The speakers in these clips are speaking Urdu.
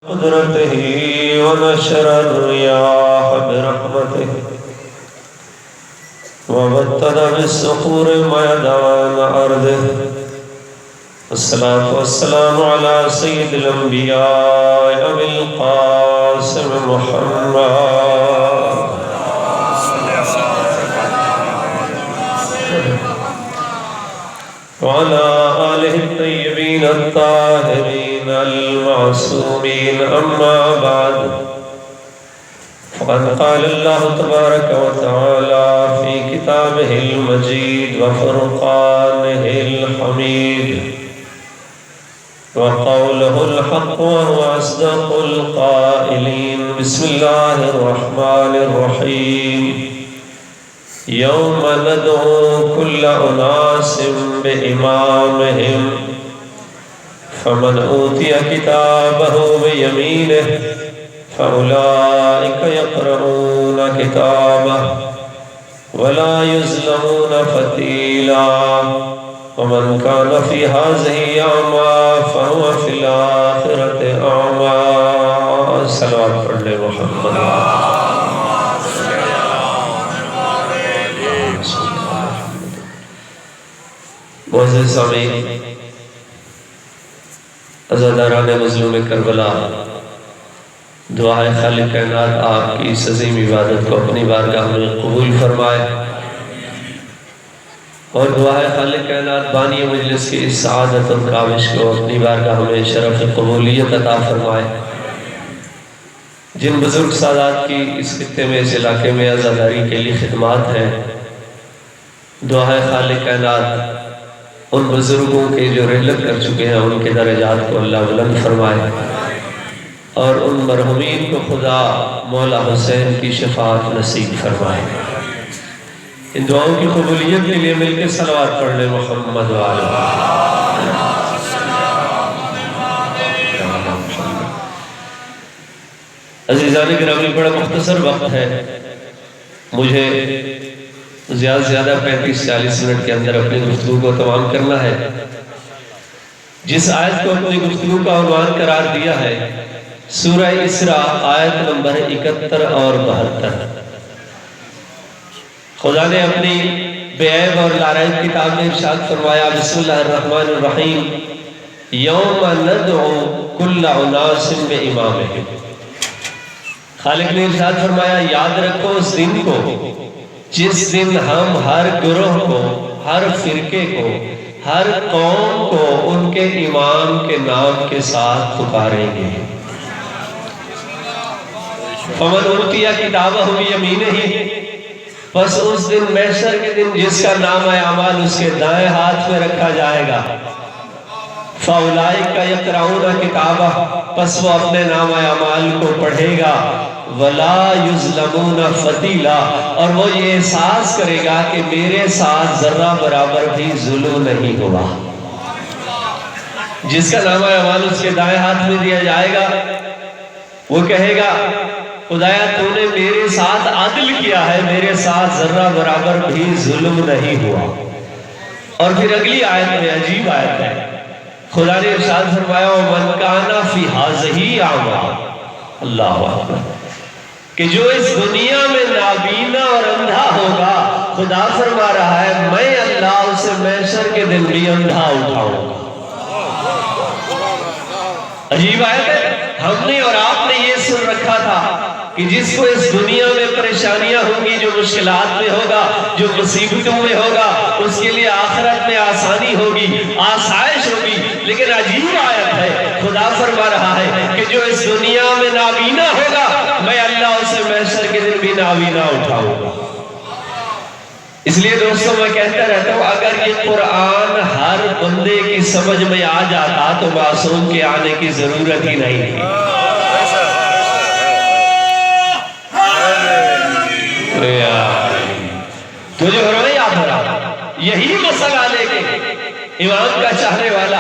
قدرته ونشر الرياح برحمته وبتد بالصخور ميدان أرضه. الصلاة والسلام على سيد الأنبياء أبي القاسم محمد وعلى آله الطيبين الطاهرين المعصومين. أما بعد، فقد قال الله تبارك وتعالى في كتابه المجيد وفرقانه الحميد وقوله الحق وهو أصدق القائلين. بسم الله الرحمن الرحيم. يوم ندعو كل أناس بإمامهم فمن أوتي كتابه بيمينه فأولئك يقرؤون كتابه ولا يظلمون فتيلا ومن كان في هذه أعمى فهو في الآخرة أعمى. صلوات پڑھ لے محمد. معزز سامعین، عزاداران مظلوم کربلا، دعائے خالق کائنات آپ کی اس عظیم عبادت کو اپنی بارگاہ میں قبول فرمائے اور دعائے خالق کائنات بانی مجلس کی اس سعادت اور کاوش کو اپنی بارگاہ میں شرف قبولیت عطا فرمائے. جن بزرگ سادات کی اس خطے میں، اس علاقے میں عزاداری کے لیے خدمات ہیں، دعائے خالق کائنات ان بزرگوں کے جو رحلت کر چکے ہیں ان کے درجات کو اللہ بلند فرمائے اور ان مرحومین کو خدا مولا حسین کی شفاعت نصیب فرمائے. ان دعاؤں کی قبولیت کے لیے مل کے صلوات پڑھ لیں محمد وآلہ. عزیزان گرامی، بڑا مختصر وقت ہے، مجھے زیادہ سے زیادہ 35-40 منٹ کے اندر اپنی گفتگو کو تمام کرنا ہے. جس آیت کو اپنی گفتگو کا عنوان قرار دیا ہے سورہ اسراء آیت نمبر 71 اور 72. خدا نے اپنی بے عیب اور لاریب کتاب میں ارشاد فرمایا، بسم اللہ الرحمن الرحیم، یوم ندعو کل اناس بامامہم. خالق نے ارشاد فرمایا، یاد رکھو اس دن کو جس دن ہم ہر گروہ کو، ہر فرقے کو، ہر قوم کو ان کے امام کے نام کے ساتھ پکاریں گے. فمن اوتی کتابہ بیمینہ، بس اس دن محشر کے دن جس کا نام اعمال اس کے دائیں ہاتھ میں رکھا جائے گا، فاولئک یقرؤون کتابہ، پس وہ اپنے نام اعمال کو پڑھے گا، ولا یظلمون فتیلا، اور وہ یہ احساس کرے گا کہ میرے ساتھ ذرہ برابر بھی ظلم نہیں ہوا. جس کا نام اعمال اس کے دائیں ہاتھ میں دیا جائے گا وہ کہے گا، خدایا تو نے میرے ساتھ عدل کیا ہے، میرے ساتھ ذرہ برابر بھی ظلم نہیں ہوا. اور پھر اگلی آیت میں، عجیب آیت ہے، خدا نے ارشاد فرمایا، وَمَنْ كَانَ فِي هَٰذِهِ أَعْمَىٰ، اللہ اکبر، کہ جو اس دنیا میں نابینا اور اندھا ہوگا، خدا فرما رہا ہے میں اللہ اسے محشر کے دن بھی اندھا اٹھاؤں گا. عجیب آیت ہے. ہم نے اور آپ نے یہ سن رکھا تھا کہ جس کو اس دنیا میں پریشانیاں ہوں گی، جو مشکلات میں ہوگا، جو مصیبتوں میں ہوگا، اس کے لیے آخرت میں آسانی ہوگی، آسائش ہوگی. لیکن عجیب آیت ہے، خدا فرما رہا ہے کہ جو اس دنیا میں نابینا ہوگا میں اللہ اسے محشر کے دن بھی نابینا اٹھاؤں گا. اس لیے دوستوں میں کہتا رہتا ہوں، اگر یہ قرآن ہر بندے کی سمجھ میں آ جاتا تو معصوم کے آنے کی ضرورت ہی نہیں تھی. تو جو رویہ بھرا یہی مسئلہ لے کے امام کا چاہنے والا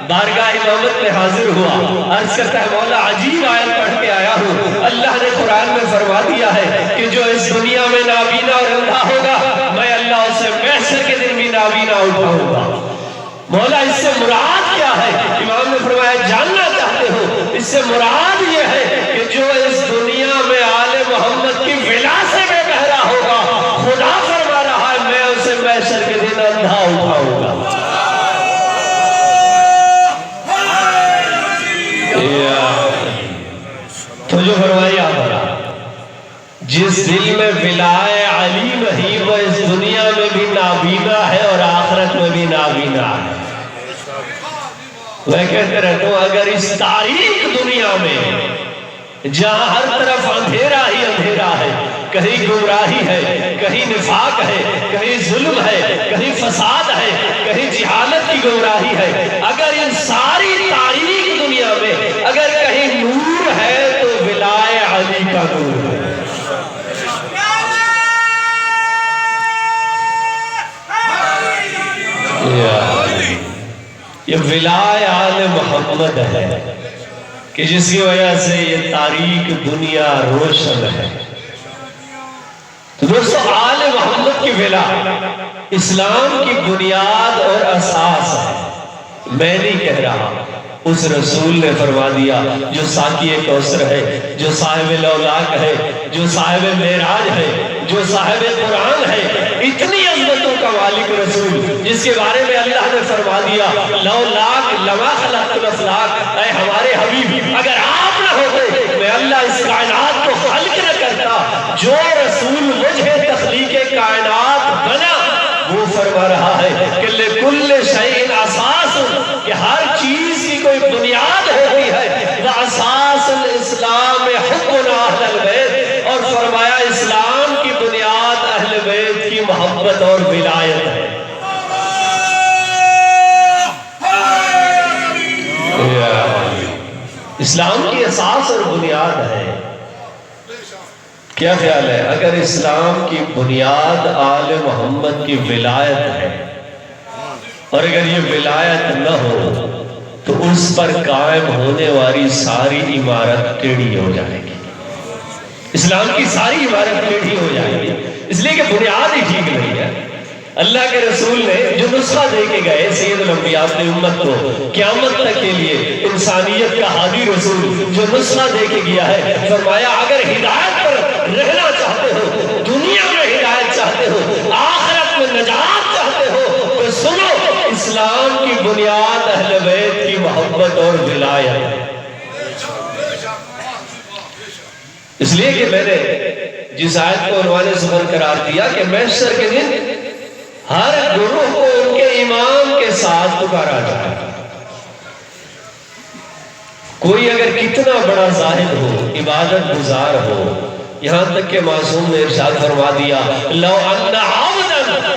بارگاہ امامت میں حاضر ہوا، عرض کرتا ہے مولا عجیب آیت پڑھ کے آیا ہوں. اللہ نے قرآن میں فرما دیا ہے کہ جو اس دنیا میں نابینا اور اندھا ہوگا میں اللہ اسے محشر کے دن بھی نابینا اٹھاؤں گا. مولا اس سے مراد کیا ہے؟ امام نے فرمایا جاننا چاہتے ہو؟ اس اس سے مراد یہ ہے کہ جو اس دنیا میں آل محمد کی ولا سے بے بہرا ہوگا، خدا فرما رہا ہے میں اسے محشر کے دن اندھا اٹھاؤں گا۔ تو جو فرمائی آپ جس دل میں ولائے علی نہیں وہ اس دنیا میں بھی نابینا ہے اور آخرت میں بھی نابینا ہے۔ میں کہتے رہتا ہوں اگر اس تاریخ دنیا میں جہاں ہر طرف اندھیرا ہی اندھیرا ہے، کہیں گمراہی ہے، کہیں نفاق ہے، کہیں ظلم ہے، کہیں فساد ہے، کہیں جہالت کی گمراہی ہے، اگر ان ساری تاریخ دنیا میں اگر کہیں نور ہے تو ولائے علی کا نور ہے۔ یہ ولائے آل محمد ہے کہ جس کی وجہ سے یہ تاریخ دنیا روشن ہے۔ تو دوستو آل محمد کی ولا اسلام کی بنیاد اور اساس ہے۔ میں نہیں کہہ رہا، اس رسول نے فرما دیا جو ساقی کوثر ہے، جو صاحب لولاک ہے، جو صاحب معراج ہے، جو صاحب قرآن ہے، اتنی عظمتوں کا مالک رسول جس کے بارے میں اللہ نے فرما دیا لولاک لما خلقت الافلاک، اے ہمارے حبیب اگر آپ نہ ہوتے میں اللہ اس کائنات کو خلق نہ کرتا۔ جو رسول وجہ تخلیق کائنات بنا وہ فرما رہا ہے کہ لِكُلِّ شَيْءٍ اساس، کہ ہر چیز کی کوئی بنیاد ہوتی ہے، وَأَسَاسُ الْإِسْلَامِ حُبُّنَا أَهْلَ الْبَيْتِ، اور فرمایا اسلام کی بنیاد اہل بیت کی محبت اور ولایت ہے۔ اسلام کی اساس اور بنیاد ہے۔ کیا خیال ہے اگر اسلام کی بنیاد آل محمد کی ولایت ہے اور اگر یہ ولایت نہ ہو تو اس پر قائم ہونے والی ساری عمارت ٹیڑھی ہو جائے گی، اسلام کی ساری عمارت ٹیڑھی ہو جائے گی، اس لیے کہ بنیاد ہی ٹھیک نہیں ہے۔ اللہ کے رسول نے جو نسخہ دے کے گئے سید الانبیاء اپنی امت کو قیامت تک کے لیے انسانیت کا ہادی رسول جو نسخہ دے کے گیا ہے، فرمایا اگر ہدایت پر رہنا چاہتے ہو، دنیا میں ہدایت چاہتے ہو، آخرت میں نجات چاہتے ہو تو سنو اسلام کی بنیاد اہل بیت کی محبت اور ولایت ہے۔ اس لیے کہ میں نے جس آیت کو عنوان سفر قرار دیا کہ محشر کے دن ہر گروہ کو ان کے امام کے ساتھ پکارا جائے، کوئی اگر کتنا بڑا زاہد ہو، عبادت گزار ہو، یہاں تک کہ معصوم نے ارشاد فرما دیا لو ان عبدا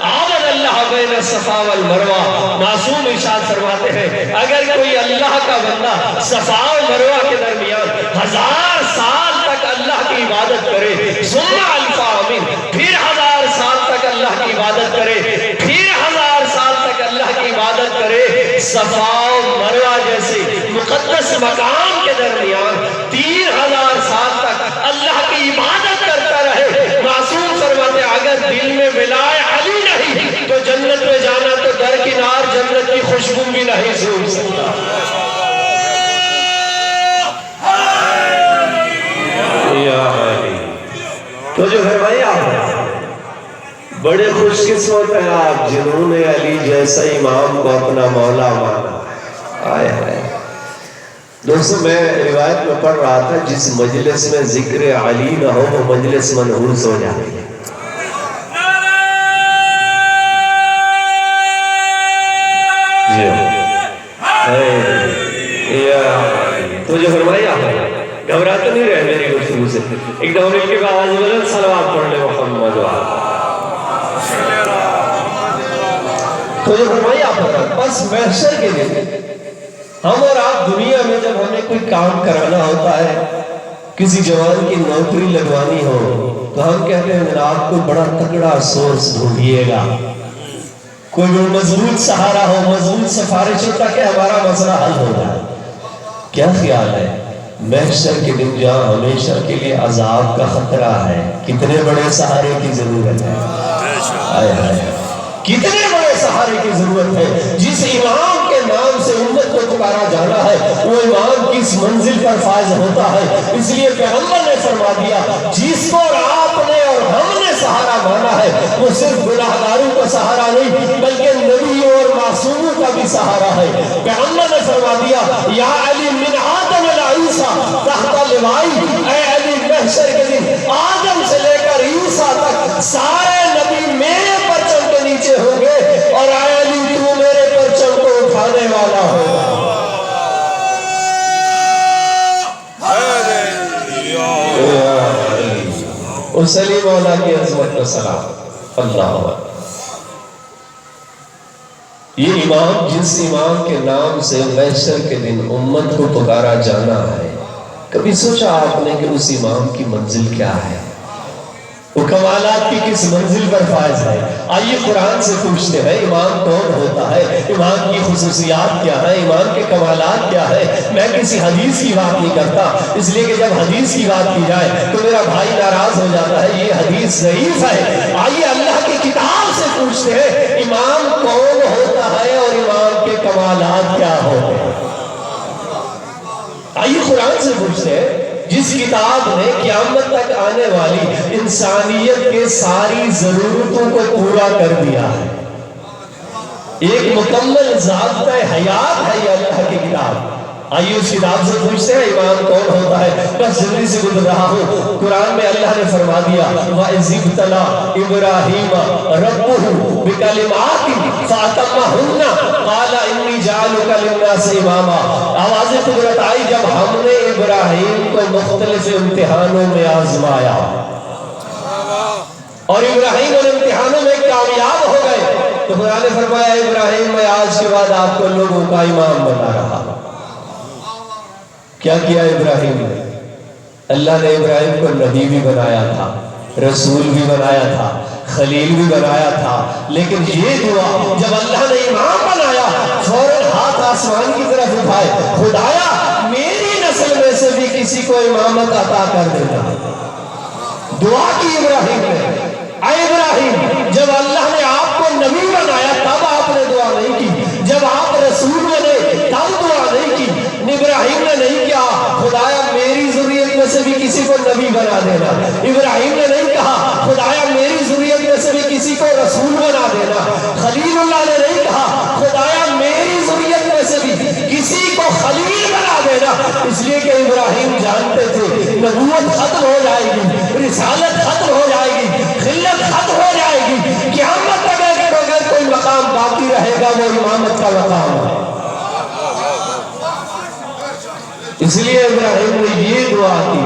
عبد اللہ بین الصفا والمروہ، معصوم ارشاد فرماتے ہیں اگر کوئی اللہ کا بندہ صفا و مروہ کے درمیان 1000 سال تک اللہ کی عبادت کرے، ثم الف عام، پھر 1000 سال تک اللہ کی عبادت کرے، پھر 1000 سال تک اللہ کی عبادت کرے، صفا و مروہ جیسے مقدس مقام کے درمیان 3000 سال تک اللہ کی عبادت کرتا رہے، معصوم فرماتے اگر دل میں ولائے علی نہیں تو جنت میں جانا تو درکنار جنت کی خوشبو بھی نہیں سوچ سکتا۔ تو جو فرمائی آپ بڑے خوش قسمت ہیں آپ جنہوں نے علی جیسا امام کو اپنا مولا مانا۔ آئے آئے دوستو میں روایت میں پڑھ رہا تھا جس مجلس میں ذکر علی نہ ہو وہ مجلس منحوس ہو جاتی ہے۔ تو جو فرمائی آپ گھبراتے نہیں رہے میری گفتگو سے، ایک دم مل کے آواز بلند صلوات پڑھ لے محمد تو جو فرمائی آپ بس محشر کے دن ہم اور آپ دنیا میں جب ہمیں کوئی کام کرانا ہوتا ہے، کسی جوان کی نوکری لگوانی ہو تو ہم کہتے ہیں جناب کوئی بڑا تکڑا سورس ڈھونڈیے گا، کوئی مضبوط سہارا ہو، مضبوط سفارش ہو تاکہ ہمارا مسئلہ حل ہو جائے۔ کیا خیال ہے محشر کے دن جہاں ہمیشہ کے لیے عذاب کا خطرہ ہے کتنے بڑے سہارے کی ضرورت ہے؟ آئے آئے کتنے بڑے سہارے کی ضرورت ہے جس امام کے نام سے امت کو پکارا جانا ہے وہ امام کس منزل پر فائز ہوتا ہے۔ اس لیے پیغمبر نے فرما دیا جس کو آپ نے اور ہم نے سہارا مانا ہے وہ صرف گناہگاروں کا سہارا نہیں بلکہ نبیوں اور معصوموں کا بھی سہارا ہے۔ پیغمبر نے فرما دیا یا علی من آدم الی عیسیٰ تحت لوائی، اے علی محشر کے دن آدم سے لے کر عیسیٰ تک سارے نبی میرے پرچم کے نیچے ہوں گے اور اے علی تو میرے پرچم کو اٹھانے والا ہوگا۔ اسلی مولا کی عظمت و سلام اللہ۔ یہ امام جس امام کے نام سے محشر کے دن امت کو پکارا جانا ہے، کبھی سوچا آپ نے کہ اس امام کی منزل کیا ہے؟ وہ کمالات کی کس منزل پر فائز ہے؟ آئیے قرآن سے پوچھتے ہیں امام کون ہوتا ہے، امام کی خصوصیات کیا ہے، امام کے کمالات کیا ہے۔ میں کسی حدیث کی بات نہیں کرتا اس لیے کہ جب حدیث کی بات کی جائے تو میرا بھائی ناراض ہو جاتا ہے، یہ حدیث ضعیف ہے۔ آئیے اللہ کی کتاب سے پوچھتے ہیں امام کون ہوتا ہے اور امام کے کمالات کیا ہوتے ہیں۔ آئیے قرآن سے پوچھتے ہیں جس کتاب نے قیامت تک آنے والی انسانیت کے ساری ضرورتوں کو پورا کر دیا ہے، ایک مکمل ضابطۂ حیات ہے یہ اللہ کی کتاب۔ آئیے اس کتاب سے پوچھتے ہیں امام کون ہوتا ہے۔ بس جلدی سے گزر رہا ہوں، قرآن میں اللہ نے فرما دیا وَإِذِ ابْتَلَىٰ إِبْرَاهِيمَ رَبُّهُ بِكَلِمَاتٍ فَأَتَمَّهُنَّ قَالَ إِنِّي جَاعِلُكَ لِلنَّاسِ إِمَامًا۔ آواز قدرت آئی جب ہم نے ابراہیم کو مختلف امتحانوں میں آزمایا اور ابراہیم ان امتحانوں میں کامیاب ہو گئے تو خدا نے فرمایا ابراہیم میں آج کے بعد آپ کو لوگوں کا امام بنا رہا۔ کیا کیا ابراہیم نے؟ اللہ نے ابراہیم کو نبی بھی بنایا تھا، رسول بھی بنایا تھا، خلیل بھی بنایا تھا، لیکن یہ دعا جب اللہ نے امام بنایا فوراً ہاتھ آسمان کی طرف اٹھائے، خدایا میری نسل میں سے بھی کسی کو امامت عطا کر دینا۔ دعا کی ابراہیم نے، اے ابراہیم جب اللہ نے آپ کو نبی بنایا تب آپ نے دعا نہیں کی، جب آپ رسول بنے تب دعا نہیں کی۔ ابراہیم نے نہیں کیا خدایا میری ذریت میں سے بھی کسی کو نبی بنا دینا، ابراہیم نے نہیں کہا خدایا میری ذریت میں سے بھی کسی کو رسول بنا دینا، خلیل اللہ نے نہیں کہا خدایا میری ذریت میں سے بھی کسی کو خلیل بنا دینا، اس لیے کہ ابراہیم جانتے تھے نبوت ختم ہو جائے گی، رسالت ختم ہو جائے گی، خلت ختم ہو جائے گی، قیامت تک اگر کوئی مقام باقی رہے گا وہ امامت کا مقام ہے۔ اس لیے ابراہیم نے یہ دعا کی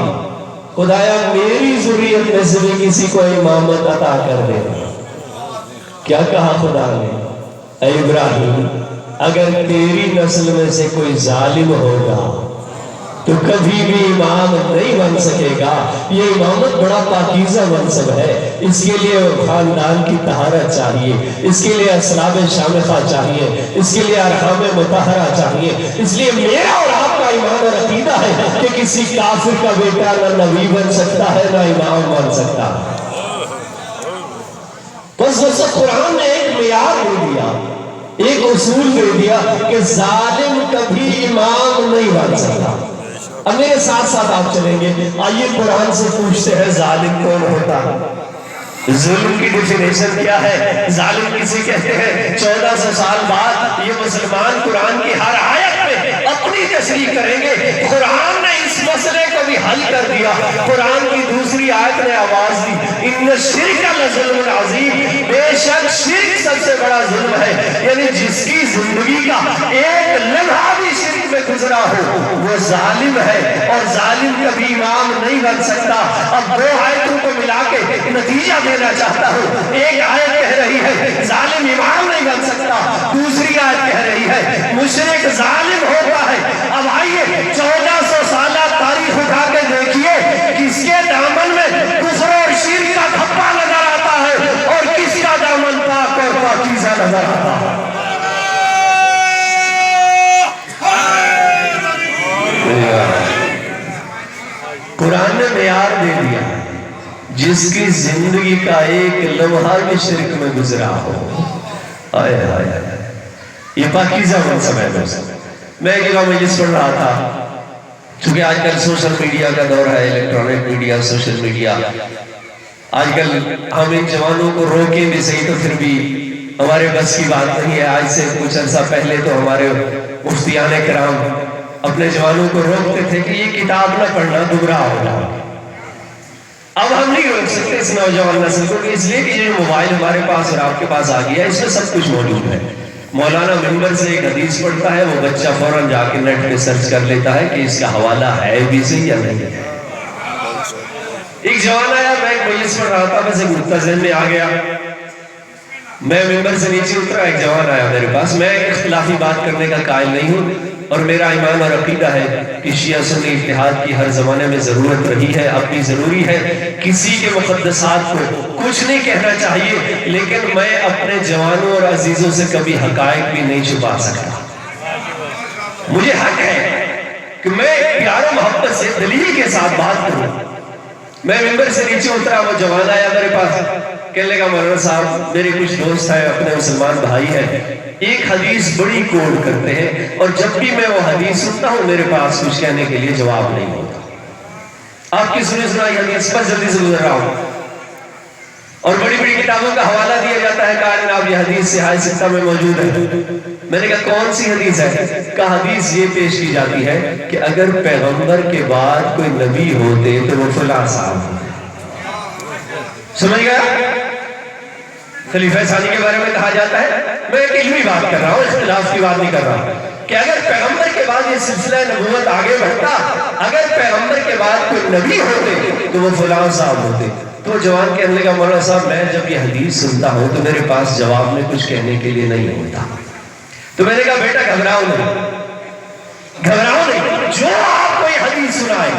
خدایا میری ذریت میں سے بھی کسی کو امامت عطا کر دے۔ کیا کہا خدا نے؟ اے ابراہیم اگر تیری نسل میں سے کوئی ظالم ہوگا تو کبھی بھی امام نہیں بن سکے گا۔ یہ امامت بڑا پاکیزہ منصب ہے، اس کے لیے خاندان کی طہارت چاہیے، اس کے لیے اسلاب شامخہ چاہیے، اس کے لیے ارحام مطہرہ چاہیے۔ اس لیے میرا اور آپ کا ایمان اور عقیدہ ہے کہ کسی کافر کا بیٹا نہ نبی بن سکتا ہے نہ امام بن سکتا ہے۔ بس قرآن نے ایک معیار دے دیا، ایک اصول دے دیا کہ ظالم کبھی امام نہیں بن سکتا۔ اب میرے ساتھ ساتھ آپ چلیں گے، آئیے قرآن سے پوچھتے ہیں ظالم کون ہوتا ہے؟ ظلم کی ڈیفینیشن کیا ہے؟ ظالم کسی کہتے ہیں 1400 سال بعد یہ مسلمان قرآن کی ہر آیت میں اپنی تشریح کریں گے۔ قرآن نے اس مسئلے کو بھی حل کر دیا۔ قرآن کی دوسری آیت نے آواز دی ان الشرک لظلم عظیم، بے شک شرک سب سے بڑا ظلم ہے، یعنی جس کی زندگی کا ایک لمحہ بھی شرک میں گزرا ہو وہ ظالم ہے، اور ظالم کبھی امام نہیں بن سکتا۔ اب دو آیتوں کو ملا کے نتیجہ دینا چاہتا ہوں۔ ایک آیت کہہ رہی ہے ظالم امام نہیں بن سکتا، دوسری آیت کہہ رہی ہے مشرک ظالم ہوتا ہے۔ اب آئیے 1400 سالہ تاریخ اٹھا کے دیکھیے کس کے دامن میں کفر اور شرک کا دھبا نظر آتا ہے اور کس کا دامن پاک اور پاکیزہ نظر آتا ہے۔ قرآن نے معیار دے دیا جس کی زندگی کا ایک لمحہ بھی شرک میں گزرا ہو، آئے آئے یہ پاکیزہ منصب ہے۔ میں ایک جگہ مجلس پڑھ رہا تھا، چونکہ آج کل سوشل میڈیا کا دور ہے، الیکٹرانک میڈیا، سوشل میڈیا، آج کل ہم ان جوانوں کو روکیں بھی صحیح تو پھر بھی ہمارے بس کی بات نہیں ہے۔ آج سے کچھ عرصہ پہلے تو ہمارے مفتیان کرام اپنے جوانوں کو روکتے تھے کہ یہ کتاب نہ پڑھنا، گمراہ ہونا۔ اب ہم نہیں روک سکتے اس نوجوان نسل کو، اس لیے کہ یہ موبائل ہمارے پاس اور آپ کے پاس آ گیا ہے، اس میں سب کچھ موجود ہے۔ مولانا منبر سے ایک حدیث پڑھتا ہے، وہ بچہ فوراً جا کے نیٹ پہ سرچ کر لیتا ہے کہ اس کا حوالہ ہے بھی صحیح یا نہیں ہے۔ ایک جوان آیا، میں ایک مجلس پڑھ رہا تھا، بس ایک نقطہ ذہن میں آ گیا، میں منبر سے نیچے اترا، ایک جوان آیا میرے پاس۔ میں اختلافی بات کرنے کا قائل نہیں ہوں، اور میرا ایمان اور عقیدہ ہے کہ شیعہ سنی اتحاد کی ہر زمانے میں ضرورت رہی ہے، اب بھی ضروری ہے۔ کسی کے مقدسات کو کچھ نہیں کہنا چاہیے، لیکن میں اپنے جوانوں اور عزیزوں سے کبھی حقائق بھی نہیں چھپا سکتا۔ مجھے حق ہے کہ میں پیار و محبت سے دلیل کے ساتھ بات کروں۔ میں منبر سے نیچے اترا، وہ جوان آیا میرے پاس، کہنے لگا مولانا صاحب میرے کچھ دوست ہیں، اپنے مسلمان بھائی ہیں، ایک حدیث بڑی کوڈ کرتے ہیں، اور جب بھی میں وہ حدیث سنتا ہوں میرے پاس کچھ کہنے کے لیے جواب نہیں ہوتا۔ آپ کی سنائی حدیث پر جلدی سے گزر رہا ہوں، اور بڑی بڑی کتابوں کا حوالہ دیا جاتا ہے، کہا جناب یہ حدیث صحیح ستہ میں موجود ہے۔ میں نے کہا کون سی حدیث ہے؟ کہا حدیث یہ پیش کی جاتی ہے کہ اگر پیغمبر کے بعد کوئی نبی ہوتے تو وہ فلاں صاحب ہوتے۔ سمجھ گیا؟ خلیفہ ثانی کے بارے میں کہا جاتا ہے، میں ایک علمی بات کر رہا ہوں، اختلاف کی بات نہیں کر رہا، کہ اگر پیغمبر کے بعد یہ سلسلہ نبوت آگے بڑھتا، اگر پیغمبر کے بعد کوئی نبی ہوتے تو وہ فلاں صاحب ہوتے۔ تو جوان کہنے لگا مولانا صاحب میں جب یہ حدیث سنتا ہوں تو میرے پاس جواب میں کچھ کہنے کے لیے نہیں ہوتا۔ تو میں نے کہا بیٹا گھبراؤ نہیں، جو آپ کو یہ حدیث سنائے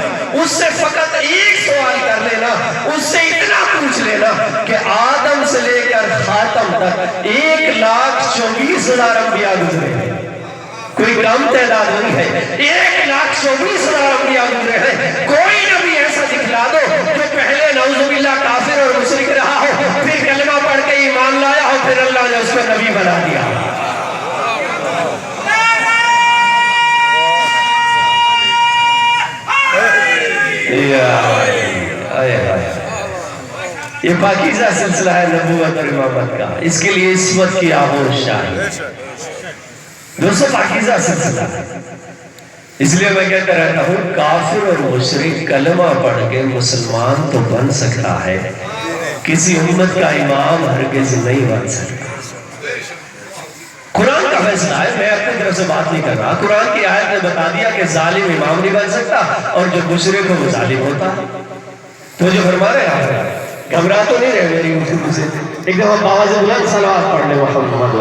اس سے فقط ایک سوال کر لینا، اس سے اتنا پوچھ لینا کہ آدم سے لے کر خاتم تک 1,24,000 انبیاء گزرے ہیں، کوئی کم تعداد نہیں ہے، 1,24,000 انبیاء گزرے ہیں، کوئی نبی ایسا دکھلا دو جو پہلے نعوذ باللہ کافر اور مشرک رہا ہو، پھر کلمہ پڑھ کے ایمان لایا ہو، پھر اللہ نے اس کو نبی بنا دیا۔ یہ پاکیزہ سلسلہ ہے نبوت اور امامت کا، اس کے لیے عصمت کی آغوش چاہیے۔ دوستو پاکیزہ سلسلہ ہے، اس لیے میں کہتا رہتا ہوں کافر اور مشرک کلمہ پڑھ کے مسلمان تو بن سکتا ہے، کسی امت کا امام ہرگز نہیں بن سکتا۔ قرآن کا فیصلہ ہے، میں اپنی طرف سے بات نہیں کر رہا۔ قرآن کی آیت نے بتا دیا کہ ظالم امام نہیں بن سکتا، اور جو مشرک ہو وہ ظالم ہوتا۔ تو جو فرما رہے ہیں گھبرا تو نہیں رہے میری گفتگو سے؟ ایک دفعہ باواز بلند صلوات پڑھ لیں محمد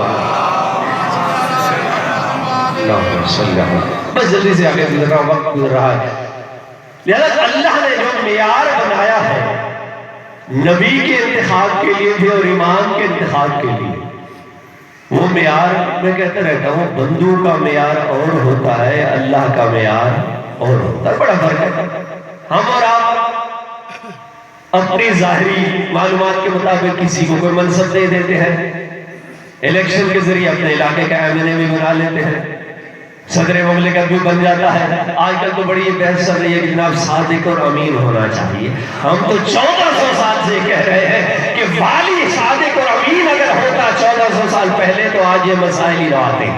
بس جلدی سے آگے گزر رہا ہوں، وقت گزر رہا ہے۔ لہذا اللہ نے جو معیار بنایا ہے نبی کے انتخاب کے لیے بھی اور امام کے انتخاب کے لیے، وہ معیار میں کہتا رہتا ہوں بندوں کا معیار اور ہوتا ہے، اللہ کا معیار اور ہوتا ہے، بڑا فرق ہے۔ ہم اور آپ اپنی ظاہری معلومات کے مطابق کسی کو کوئی منصب دے دیتے ہیں، الیکشن کے ذریعے اپنے علاقے کا MLA بھی بنا لیتے ہیں، صدر مملکت بھی بن جاتا ہے۔ آج کل تو بڑی یہ بحث چل رہی ہے کہ جناب صادق اور امین ہونا چاہیے۔ ہم تو 1400 سال سے کہہ رہے ہیں کہ والی صادق اور امین اگر ہوتا 1400 سال پہلے تو آج یہ مسائل ہی نہ آتے۔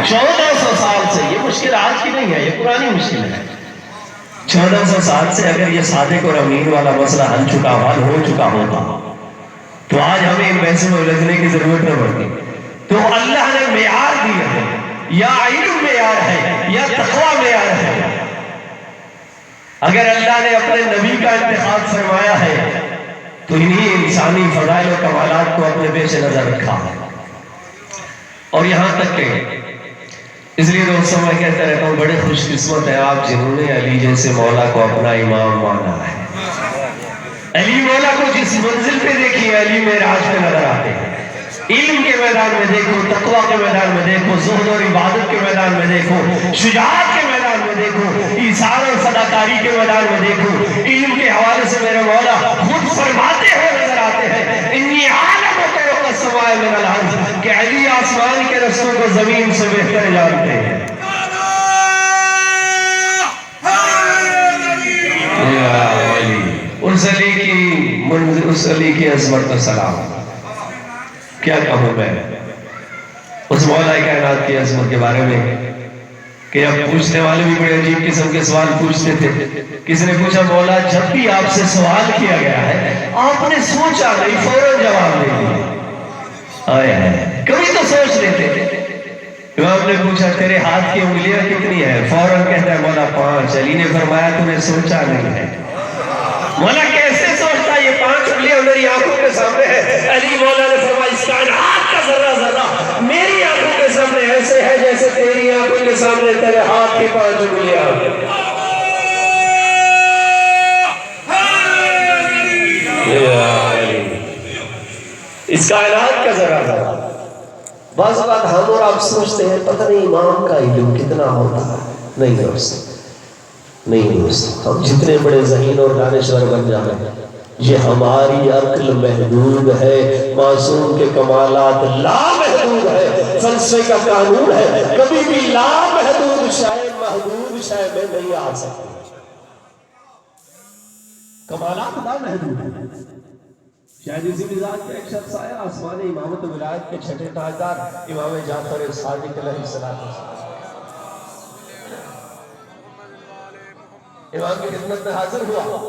1400 سال سے، یہ مشکل آج کی نہیں ہے، یہ پرانی مشکل ہے۔ 1400 سال سے اگر یہ صادق اور امین والا مسئلہ حل ہو چکا ہوتا تو آج ہمیں ان بحثوں میں الجھنے کی ضرورت نہ پڑتی۔ تو اللہ نے معیار دیا ہے، یا علم معیار ہے یا تقوی معیار ہے۔ اگر اللہ نے اپنے نبی کا انتخاب فرمایا ہے تو انہی انسانی فضائل و کمالات کو اپنے پیش نظر رکھا ہے۔ اور یہاں تک کہ اس لیے دوستوں میں کہتا رہتا ہوں بڑے خوش قسمت ہیں آپ جنہوں نے علی جیسے مولا کو اپنا امام مانا ہے۔ علی مولا کو جس منزل پہ دیکھیے علی معراج پہ نظر آتے ہیں۔ علم کے میدان میں دیکھو، تقوی کے میدان میں دیکھو، زہد اور عبادت کے میدان میں دیکھو، شجاعت کے میدان میں دیکھو، ایثار اور فداکاری کے میدان میں دیکھو، علم کے حوالے سے میرے مولا خود فرماتے ہوئے نظر آتے ہیں انی عالم فرمایا من الارض کہ علی آسمان کے رستوں کو زمین سے بہتر جانتے ہیں. اس علی کی عظمت و سلام. کیا کہوں میں اس مولا کائنات کی عظمت کے بارے میں کہ اب پوچھنے والے بھی بڑے عجیب قسم کے سوال پوچھتے تھے. کسی نے پوچھا مولا جب بھی آپ سے سوال کیا گیا ہے آپ نے سوچا نہیں فوراً جواب دے دیا. آئے کبھی تو سوچ لیتے. امام نے پوچھا تیرے ہاتھ کی انگلیاں کتنی ہیں؟ فوراً کہتا ہے مولا 5. علی نے فرمایا تو نے سوچا نہیں ہے. مولا کیسے سوچتا؟ یہ 5 انگلیاں میری آنکھوں کے سامنے ہے. علی مولا نے فرمایا اس کائنات کا ذرہ ذرہ میری آنکھوں کے سامنے ایسے ہے جیسے تیری آنکھوں کے سامنے تیرے ہاتھ کی 5 انگلیاں. اس کائنات کا ذرہ ذرہ. بعض بات ہم اور آپ سوچتے ہیں پتہ نہیں امام کا علم کتنا ہوتا ہے. نہیں دوست نہیں دوست، ہم جتنے بڑے ذہین اور دانشور بن جائیں یہ ہماری عقل محدود ہے. معصوم کے کمالات لامحدود ہے. فلسفے کا قانون ہے کبھی بھی لامحدود شے محدود شے میں نہیں آ سکتی. کمالات لامحدود ہیں. شاید اسی مزاج کا ایک شخص آیا آسمان امامت و ولایت کے چھٹے تاجدار امام جعفر صادق علیہ السلام امام کی خدمت میں حاضر ہوا.